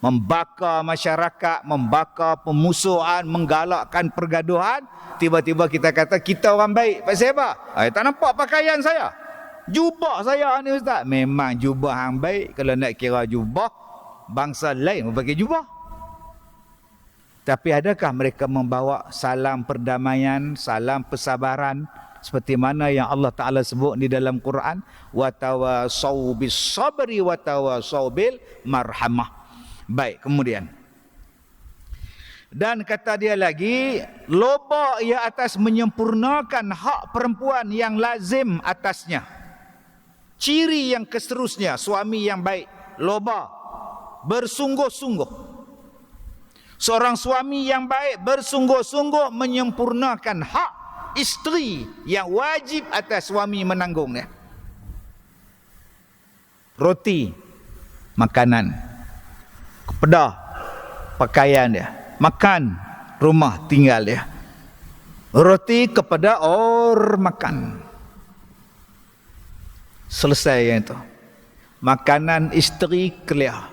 S1: Membakar masyarakat, membakar pemusuhan, menggalakkan pergaduhan. Tiba-tiba kita kata kita orang baik. Pasal apa? Tak nampak pakaian saya. Jubah saya ni Ustaz. Memang jubah hang baik. Kalau nak kira jubah, bangsa lain memakai jubah. Tapi adakah mereka membawa salam perdamaian, salam persabaran seperti mana yang Allah Taala sebut di dalam Quran, wa tawasau bis sabri wa tawasau bil marhamah. Baik, kemudian dan kata dia lagi, loba ia atas menyempurnakan hak perempuan yang lazim atasnya. Ciri yang keseterusnya suami yang baik, loba, bersungguh-sungguh. Seorang suami yang baik bersungguh-sungguh menyempurnakan hak isteri yang wajib atas suami menanggungnya. Roti, makanan. Kepada, pakaian dia. Makan, rumah tinggal dia. Roti kepada makan. Selesai yang itu. Makanan isteri clear.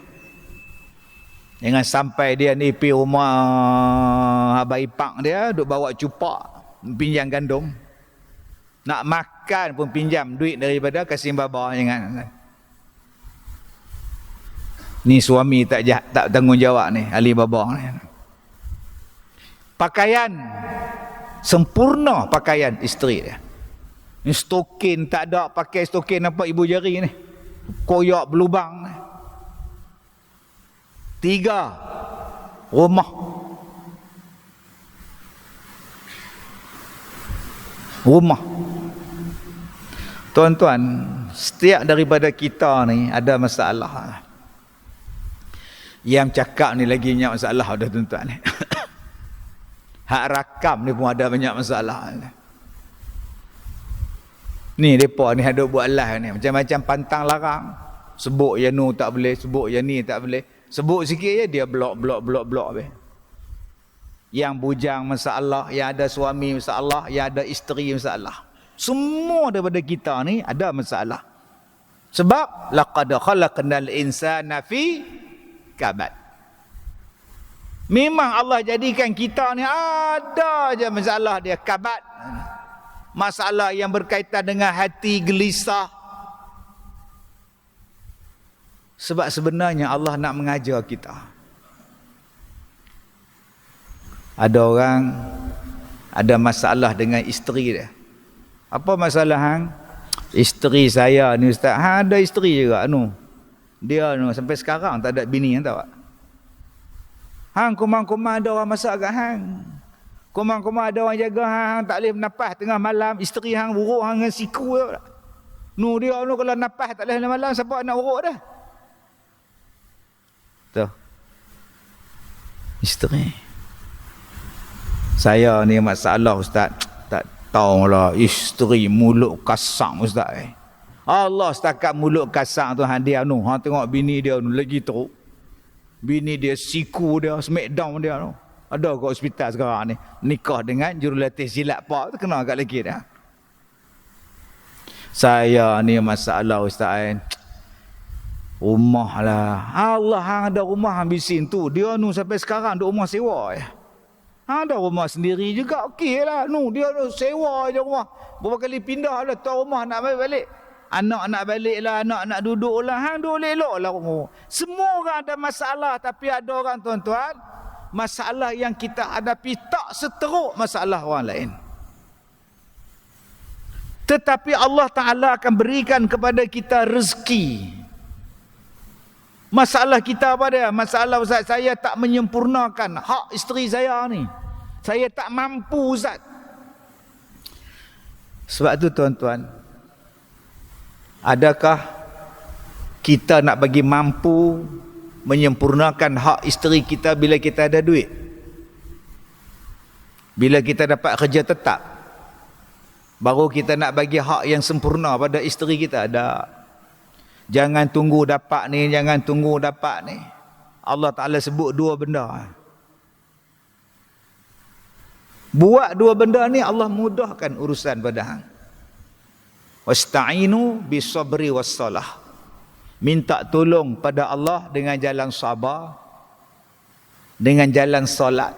S1: Jangan sampai dia ni pergi rumah abang ipang dia, duk bawa cupak, pinjam gandum. Nak makan pun pinjam duit daripada kasih baba. Jangan. Ni suami tak tanggungjawab ni, ahli baba ni. Pakaian, sempurna pakaian isteri dia. Ni stokin tak ada, pakai stokin apa ibu jari ni. Koyak berlubang ni. 3, rumah. Rumah. Tuan-tuan, setiap daripada kita ni ada masalah. Yang cakap ni lagi banyak masalah dah tuan-tuan ni. Hak rakam ni pun ada banyak masalah. Ni mereka ni ada buat live ni. Macam-macam pantang larang. Sebut yang nu tak boleh, sebut yang ni tak boleh. Sebut sikit je dia blok. Yang bujang masalah, yang ada suami masalah, yang ada isteri masalah. Semua daripada kita ni ada masalah. Sebab laqad khalaqnal insana fi kabad. Memang Allah jadikan kita ni ada je masalah dia, kabad. Masalah yang berkaitan dengan hati gelisah. Sebab sebenarnya Allah nak mengajar kita. Ada orang ada masalah dengan isteri dia. Apa masalah hang? Isteri saya ni ustaz. Hang ada isteri juga Dia sampai sekarang tak ada bini, hang tahu tak? Hang kumang-kumang ada orang masak kat hang. Kumang-kumang ada orang jaga hang, tak boleh napas tengah malam, isteri hang buruk hang dengan siku tak? Dia kalau napas tak boleh malam, siapa nak buruk dah? Tu. Isteri. Saya ni masalah ustaz, tak tahulah isteri mulut kasar ustaz. Allah setakat mulut kasar tu hang dia hang tengok bini dia lagi teruk. Bini dia siku dia, smackdown dia Ada kat hospital sekarang ni. Nikah dengan jurulatih silat pak tu kena kat lelaki dia. Saya ni masalah ustaz. Rumah lah. Allah hang ada rumah hang bisin tu. Dia sampai sekarang duk rumah sewa Hang ada rumah sendiri juga okey lah. Dia sewa je rumah. Berapa kali pindah lah tu rumah nak balik. Anak nak balik lah, anak nak duduk lah. Hang duduk elok lah rumah. Semua orang ada masalah, tapi ada orang tuan-tuan, masalah yang kita hadapi tak seteruk masalah orang lain. Tetapi Allah Ta'ala akan berikan kepada kita rezeki. Masalah kita apa dia? Masalah ustaz, saya tak menyempurnakan hak isteri saya ni. Saya tak mampu ustaz. Sebab tu tuan-tuan, adakah kita nak bagi mampu menyempurnakan hak isteri kita bila kita ada duit? Bila kita dapat kerja tetap, baru kita nak bagi hak yang sempurna pada isteri kita? Ada. Jangan tunggu dapat ni, jangan tunggu dapat ni. Allah Ta'ala sebut 2 benda. Buat 2 benda ni Allah mudahkan urusan pada hang. Wasta'inu bisabri wassalah. Minta tolong pada Allah dengan jalan sabar, dengan jalan solat.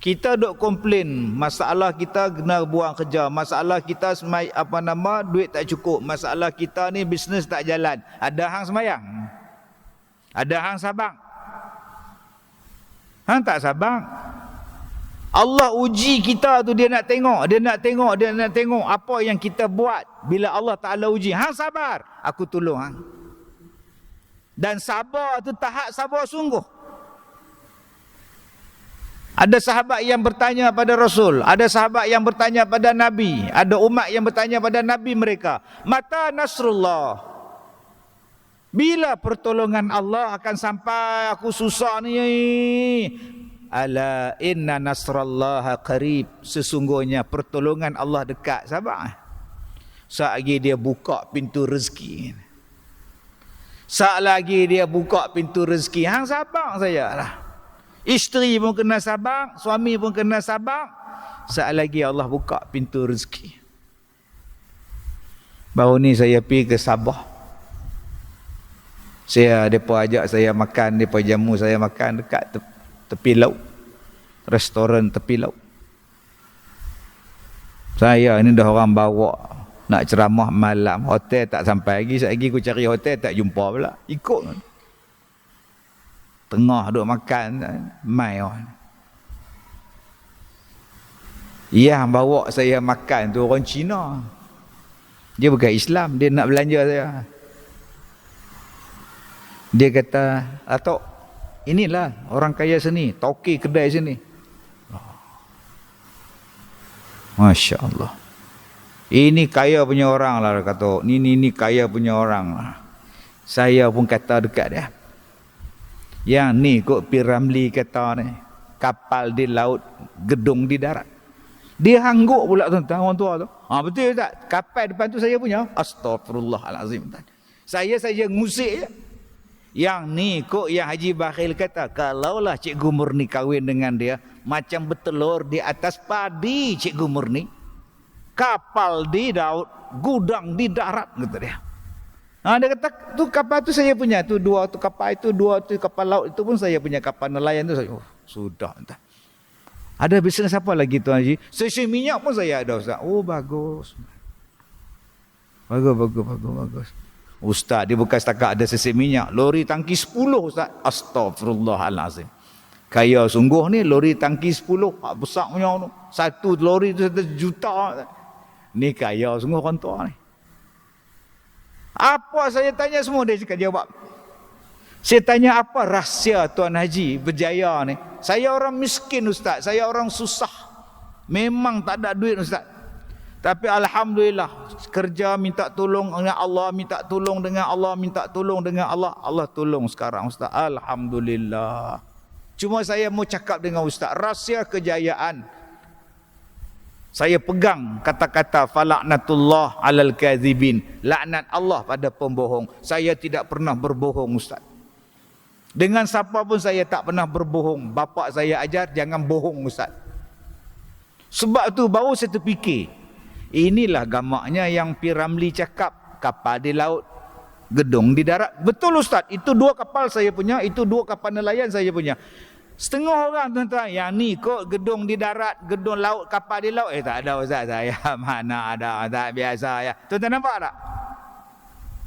S1: Kita duk komplain masalah kita kena buang kerja, masalah kita duit tak cukup, masalah kita ni bisnes tak jalan. Ada hang semayang? Ada hang sabang? Hang tak sabang. Allah uji kita tu, dia nak tengok apa yang kita buat. Bila Allah Ta'ala uji, hang sabar, aku tolong hang. Dan sabar tu tahap sabar sungguh. Ada sahabat yang bertanya pada Rasul, ada sahabat yang bertanya pada Nabi, ada umat yang bertanya pada Nabi mereka, mata nasrullah, bila pertolongan Allah akan sampai, aku susah ni. Ala inna nasrallaha qarib, sesungguhnya pertolongan Allah dekat. Sabar. Saat lagi dia buka pintu rezeki. Sat lagi dia buka pintu rezeki. Hang sabar saya lah. Isteri pun kena sabar, suami pun kena sabar. Sat lagi Allah buka pintu rezeki. Baru ni saya pergi ke Sabah. Mereka ajak saya makan, mereka jamu saya makan dekat tepi laut. Restoran tepi laut. Saya ni dah orang bawa nak ceramah malam, hotel tak sampai lagi. Sekejap lagi aku cari hotel tak jumpa pula. Ikut tengah duk makan mai orang. Yang bawa saya makan tu orang Cina. Dia bukan Islam, dia nak belanja saya. Dia kata, "Atok, inilah orang kaya sini, toki kedai sini." Masya Allah. Ini kaya punya orang lah, kata. Ini kaya punya orang lah. Saya pun kata dekat dia. Yang ni kot Piramli kata ni. Kapal di laut, gedung di darat. Dia hangguk pula tuan-tuan, orang tua tu. Betul tak? Kapal depan tu saya punya. Astaghfirullahalazim. Saya saja ngusik je. Yang ni kot yang Haji Bakhil kata, kalaulah Cikgu Murni kahwin dengan dia, macam bertelur di atas padi Cikgu Murni. Kapal di laut, gudang di darat, kata dia. Dia kata, tu kapal tu saya punya, tu dua tu kapal itu, dua tu kapal laut itu pun saya punya, kapal nelayan tu saya. Sudah entah. Ada bisnes apa lagi Tuan Haji? Stesen minyak pun saya ada, Ustaz. Bagus. Bagus. Ustaz, dia bukan setakat ada stesen minyak, lori tangki 10, Ustaz. Astaghfirullahalazim. Kaya sungguh ni, lori tangki 10, besar punya tu. Satu lori tu 1 juta. Ni kaya sungguh orang tua ni. Apa saya tanya semua, dia cakap jawab. Saya tanya apa rahsia Tuan Haji berjaya ni? Saya orang miskin, Ustaz. Saya orang susah. Memang tak ada duit, Ustaz. Tapi Alhamdulillah, kerja minta tolong dengan Allah, minta tolong dengan Allah, minta tolong dengan Allah. Allah tolong sekarang, Ustaz. Alhamdulillah. Cuma saya mau cakap dengan Ustaz, rahsia kejayaan. Saya pegang kata-kata falaknatullah alal kadzibin. Laknat Allah pada pembohong. Saya tidak pernah berbohong, Ustaz. Dengan siapa pun saya tak pernah berbohong. Bapa saya ajar jangan bohong, Ustaz. Sebab tu baru saya terfikir. Inilah gamaknya yang Piramli cakap. Kapal di laut, gedung di darat. Betul, Ustaz. Itu 2 kapal saya punya. Itu 2 kapal nelayan saya punya. Setengah orang tuan-tuan, yang ni kok gedung di darat, gedung laut, kapal di laut. Tak ada, Ustaz. Saya mana ada, tak biasa ya. Tuan-tuan nampak tak?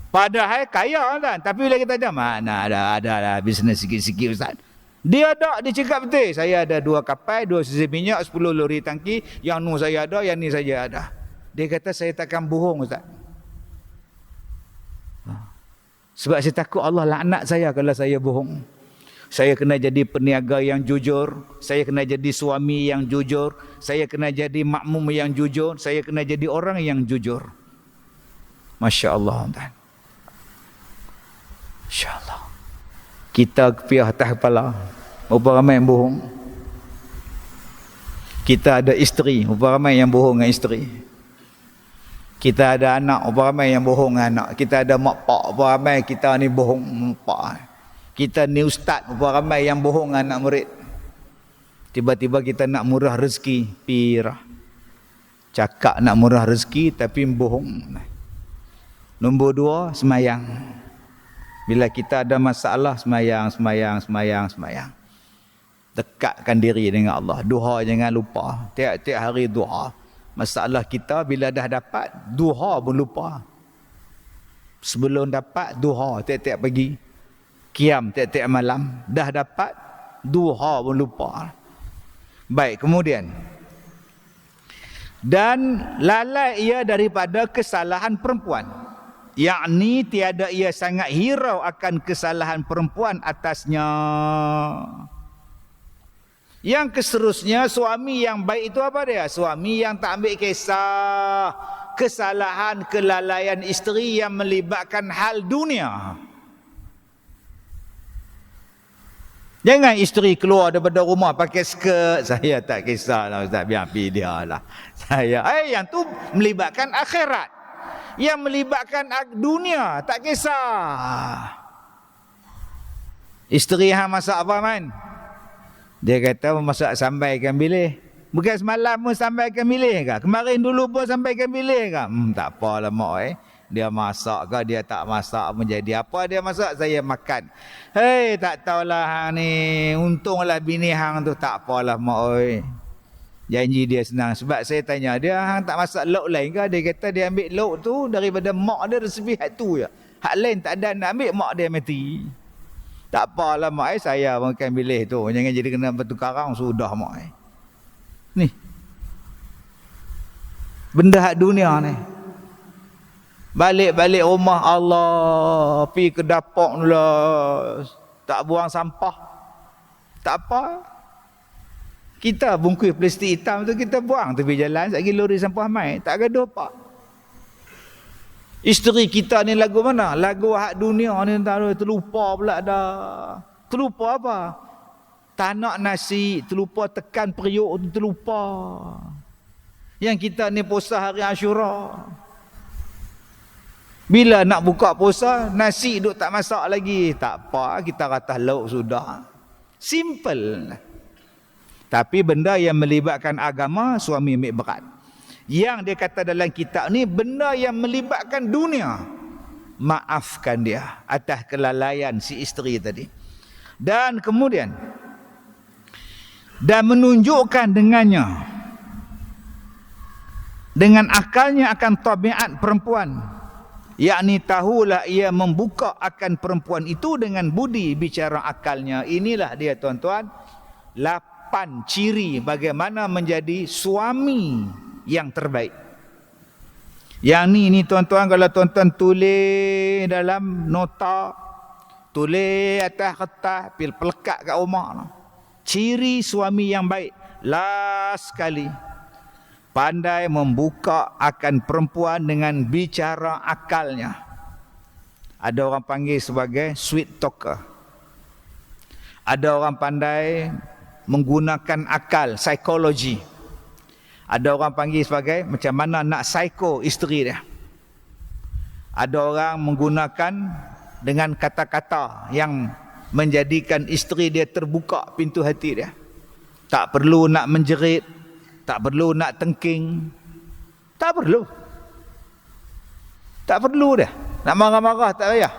S1: Padahal kaya, kan? Tapi bila kita ada, mana ada lah bisnes sikit-sikit, Ustaz. Dia ada, dia cakap betul. Saya ada 2 kapal, 2 stesen minyak, 10 lori tangki. Yang nu saya ada, yang ni saya ada. Dia kata saya takkan bohong, Ustaz. Sebab saya takut Allah laknat saya kalau saya bohong. Saya kena jadi peniaga yang jujur. Saya kena jadi suami yang jujur. Saya kena jadi makmum yang jujur. Saya kena jadi orang yang jujur. Masya Allah. Masya Allah. Kita kepiah atas kepala. Berapa ramai yang bohong. Kita ada isteri. Berapa ramai yang bohong dengan isteri. Kita ada anak. Berapa ramai yang bohong dengan anak. Kita ada mak pak. Berapa ramai kita ni bohong mak pak. Kita ni ustaz, berapa ramai yang bohong anak murid. Tiba-tiba kita nak murah rezeki, pirah. Cakap nak murah rezeki tapi bohong. Nombor 2, semayang. Bila kita ada masalah, semayang. Dekatkan diri dengan Allah. Duha jangan lupa. Tiap-tiap hari duha. Masalah kita bila dah dapat, duha pun lupa. Sebelum dapat, duha tiap-tiap pagi. Qiyam tiap-tiap malam. Dah dapat, duha pun lupa. Baik, kemudian. Dan lalai ia daripada kesalahan perempuan. Yakni tiada ia sangat hirau akan kesalahan perempuan atasnya. Yang keseterusnya, suami yang baik itu apa dia? Suami yang tak ambil kisah kesalahan kelalaian isteri yang melibatkan hal dunia. Jangan isteri keluar daripada rumah pakai skirt. Saya tak kisahlah, Ustaz, biar pergi dia lah. Yang tu melibatkan akhirat. Yang melibatkan dunia, tak kisah. Isteri hang masak apa man? Dia kata masak sambal ikan bilis. Bukan semalam pun sambal ikan bilis ke? Kemarin dulu pun sambal ikan bilis ke? Tak apalah mak Dia masak ke dia tak masak pun jadi. Apa dia masak saya makan. Hei, tak tahulah hang ni. Untunglah bini hang tu. Tak apalah mak Janji dia senang. Sebab saya tanya dia, hang tak masak lauk lain ke? Dia kata dia ambil lauk tu daripada mak dia resepi hak tu je. Hak lain tak ada nak ambil, mak dia mati. Tak apalah mak saya makan bilis tu. Jangan jadi kena bertukarang sudah mak Ni. Benda hak dunia ni. Balik-balik rumah Allah, pergi ke dapur lah. Tak buang sampah. Tak apa. Kita bungkus plastik hitam tu kita buang tepi jalan, satgi lori sampah mai, tak gaduh apa. Isteri kita ni lagu mana? Lagu hak dunia ni terlupa pula dah. Terlupa apa? Tak nak nasi, terlupa tekan periuk tu, terlupa. Yang kita ni puasa hari Ashura. Bila nak buka puasa, nasi duk tak masak lagi. Tak apa, kita kata lauk sudah. Simple. Tapi benda yang melibatkan agama, suami ambil berat. Yang dia kata dalam kitab ni, benda yang melibatkan dunia, maafkan dia atas kelalaian si isteri tadi. Dan kemudian, dan menunjukkan dengannya, dengan akalnya akan tabiat perempuan, yakni tahulah ia membuka akan perempuan itu dengan budi bicara akalnya. Inilah dia tuan-tuan, 8 ciri bagaimana menjadi suami yang terbaik. Yang ni tuan-tuan, kalau tuan-tuan tulis dalam nota, tulis atas kertas, pelekat kat rumah. Ciri suami yang baik, last sekali, pandai membuka akan perempuan dengan bicara akalnya. Ada orang panggil sebagai sweet talker. Ada orang pandai menggunakan akal, psikologi. Ada orang panggil sebagai macam mana nak psycho isteri dia. Ada orang menggunakan dengan kata-kata yang menjadikan isteri dia terbuka pintu hati dia. Tak perlu nak menjerit, tak perlu nak tengking. Tak perlu. Tak perlu dah. Nak marah-marah tak payah.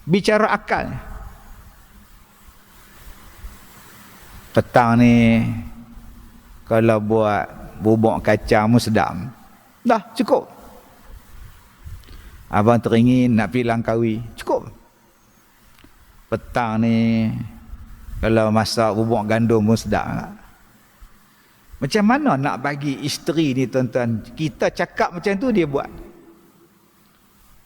S1: Bicara akal. Petang ni kalau buat bubuk kacang pun sedap. Dah cukup. Abang teringin nak pergi Langkawi, cukup. Petang ni kalau masak bubuk gandum pun sedap. Macam mana nak bagi isteri ni tuan-tuan? Kita cakap macam tu dia buat.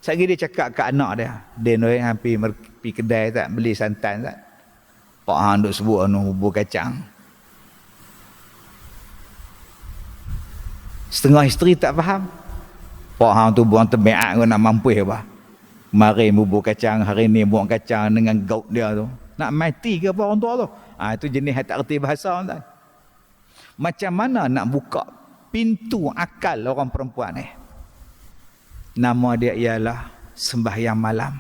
S1: Sekali dia cakap kat anak dia, dia ni hampir pergi kedai tak beli santan tak. Pak hang duk sebut bubuk kacang. Setengah isteri tak faham. Pak hang tu buang tebiak kau nak mampus apa. Kemarin bubuk kacang, hari ni buang kacang dengan gaut dia tu. Nak mati ke apa orang tua tu? Itu jenis tak erti bahasa tak. Macam mana nak buka pintu akal orang perempuan ni? Nama dia ialah sembahyang malam.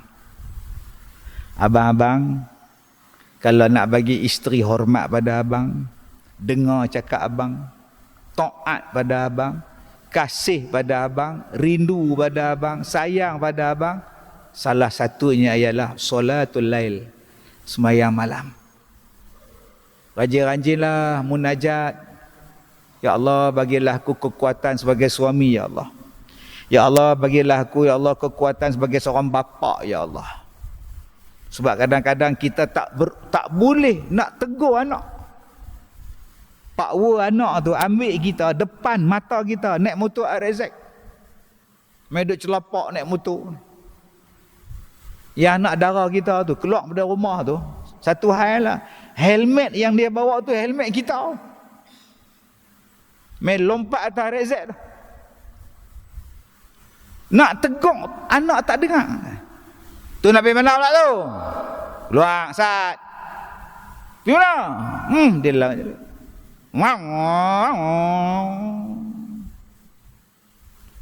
S1: Abang-abang, kalau nak bagi isteri hormat pada abang, dengar cakap abang, taat pada abang, kasih pada abang, rindu pada abang, sayang pada abang, salah satunya ialah solatul lail, sembahyang malam. Rajin-rajinlah munajat. Ya Allah, bagilah aku kekuatan sebagai suami, ya Allah. Ya Allah, bagilah aku, ya Allah, kekuatan sebagai seorang bapa, ya Allah. Sebab kadang-kadang kita tak boleh nak tegur anak. Pakwa anak tu ambil kita depan mata kita naik motor RZ. Mai duk celapak naik motor. Yang anak dara kita tu keluar dari rumah tu, satu hal lah, helmet yang dia bawa tu helmet kita. Mai lompat atas RZ tu. Nak tegur anak tak dengar. Tu nak pergi mana pula tu? Keluar sat. Pergi mana? Dia lah.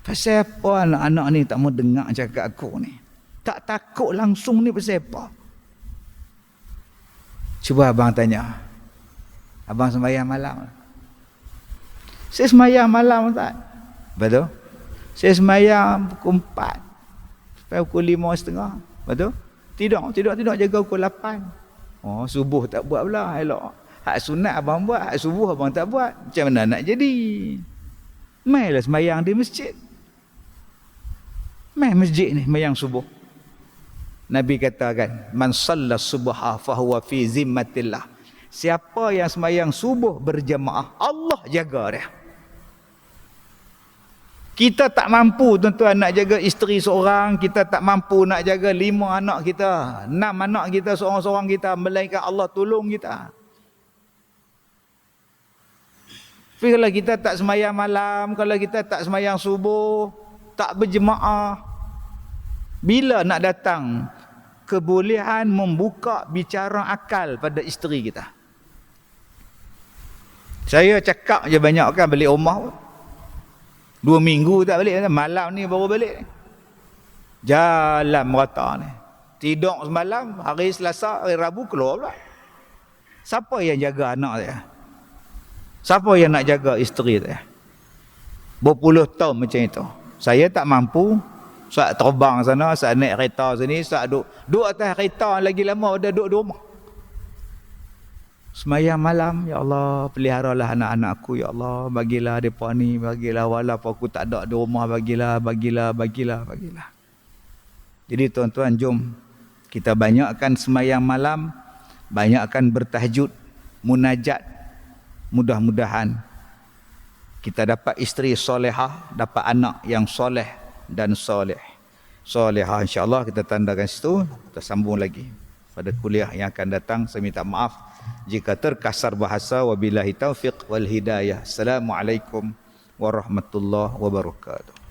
S1: Pasal apa anak-anak ni tak mau dengar cakap aku ni? Tak takut langsung ni pasal apa? Cuba abang tanya. Abang sembahyang malam. Saya sembahyang malam tak? Betul? Saya sembahyang pukul 4 sampai pukul 5.30. Betul? Tidak jaga pukul 8. Oh, subuh tak buat pula. Elok. Hak sunat abang buat, hak subuh abang tak buat. Macam mana nak jadi? Mailah sembahyang di masjid. Mai masjid ni sembahyang subuh. Nabi katakan, man shalla subha fa huwa fi zimmatillah. Siapa yang sembahyang subuh berjemaah, Allah jaga dia. Kita tak mampu tuan-tuan nak jaga isteri seorang, kita tak mampu nak jaga 5 anak kita, 6 anak kita seorang-seorang kita, melainkan Allah tolong kita. Tapi kalau kita tak sembahyang malam, kalau kita tak sembahyang subuh, tak berjemaah, bila nak datang kebolehan membuka bicara akal pada isteri kita? Saya cakap je banyak kan balik rumah 2 minggu tak balik, malam ni baru balik. Jalan merata ni. Tidur semalam, hari Selasa, hari Rabu keluar pula. Siapa yang jaga anak dia? Siapa yang nak jaga isteri dia? Berpuluh tahun macam itu. Saya tak mampu. Saat terbang sana, saat naik kereta sini, saat duduk atas kereta lagi lama dah duduk di rumah. Sembahyang malam, ya Allah, peliharalah anak-anakku, ya Allah, bagilah mereka ni, bagilah walaupun aku tak ada di rumah, bagilah. Jadi tuan-tuan, jom kita banyakkan sembahyang malam, banyakkan bertahajud, munajat. Mudah-mudahan kita dapat isteri solehah, dapat anak yang soleh dan soleh. Solehah insya-Allah kita tandakan situ, kita sambung lagi pada kuliah yang akan datang. Saya minta maaf jika terkasar bahasa. Wabillahi taufiq wal hidayah. Assalamualaikum warahmatullahi wabarakatuh.